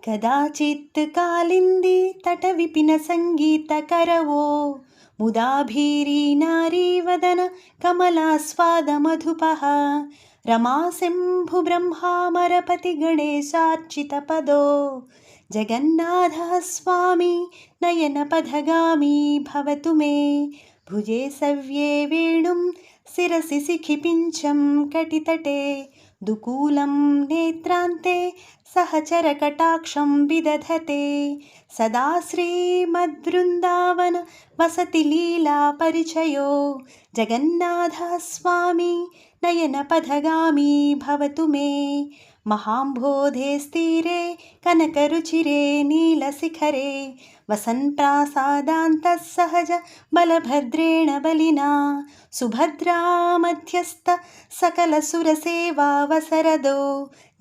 कदाचित् कालिन्दी तटविपिन सङ्गीतकरवो मुदाभीरी नारीवदन कमलास्वादमधुपः रमाशम्भुब्रह्मामरपतिगणेशार्चितपदो जगन्नाथः स्वामी नयनपथगामी भवतु मे भुजे सव्ये वेणुं शिरसि शिखिपिञ्चं कटितटे दुकूलं नेत्रान्ते सहचरकटाक्षं विदधते सदा श्रीमद्वृन्दावन वसति लीला परिचयो जगन्नाथः स्वामी नयनपथगामी भवतु मे महाम्भोधे स्थिरे कनकरुचिरे नीलशिखरे वसन् प्रासादान्तः सहज बलभद्रेण बलिना सुभद्रा मध्यस्थ सकलसुरसेवा वसरदो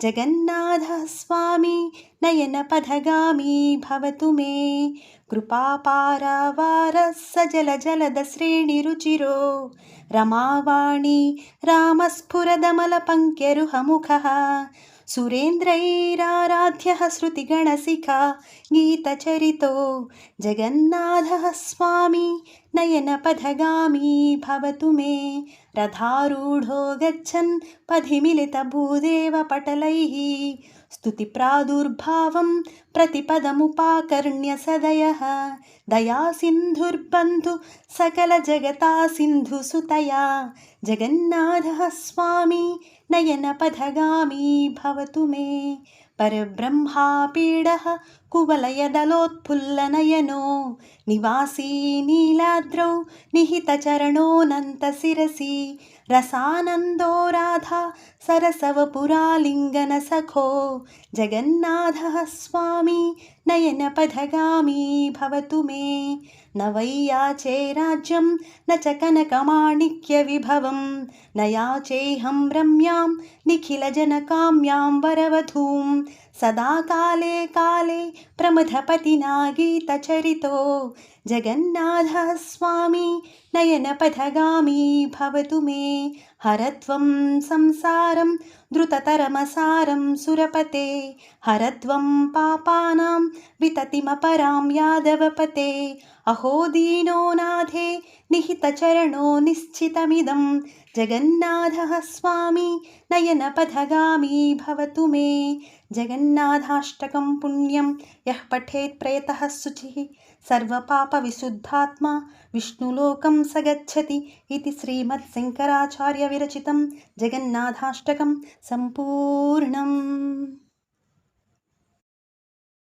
जगन्नाथः स्वामी नयनपथगामी भवतु मे कृपापारावारः सजलजलदश्रेणिरुचिरो रमावाणी रामस्फुरदमलपङ्क्यरुहमुखः सुरेन्द्रैराराध्यः श्रुतिगणशिखा गीतचरितो जगन्नाथः स्वामी नयनपथगामी भवतु मे रथारूढो गच्छन् पथिमिलितभूदेवपटलैः स्तुतिप्रादुर्भावं प्रतिपदमुपाकर्ण्य सदयः दयासिन्धुर्बन्धु सकलजगता सिन्धुसुतया जगन्नाथः स्वामी नयनपथगामी भवतु मे परब्रह्मापीडः कुवलयदलोत्फुल्लनयनो निवासी नीलाद्रौ निहितचरणोऽनन्तशिरसि रसानन्दो राधा सरसवपुरालिङ्गनसखो जगन्नाथः स्वामी नयनपथगामी भवतु मे न वै याचे राज्यं न च कनकमाणिक्यविभवं न याचेऽहं रम्यां निखिलजनकाम्यां वरवधूं सदा काले काले प्रमथपतिना गीतचरितो जगन्नाथः स्वामी नयनपथगामी भवतु मे हरत्वं संसारं द्रुततरमसारं सुरपते हरत्वं पापानां विततिमपरां यादवपते अहो दीनो नाथे निहितचरणो निश्चितमिदं जगन्नाथः स्वामी नयनपथगामी भवतु मे जगन्नाथाष्टकं पुण्यं यः पठेत् प्रयतः शुचिः सर्वपापविशुद्धात्मा विष्णुलोकं स गच्छति इति श्रीमत्शङ्कराचार्यविरचितं जगन्नाथाष्टकं सम्पूर्णम्।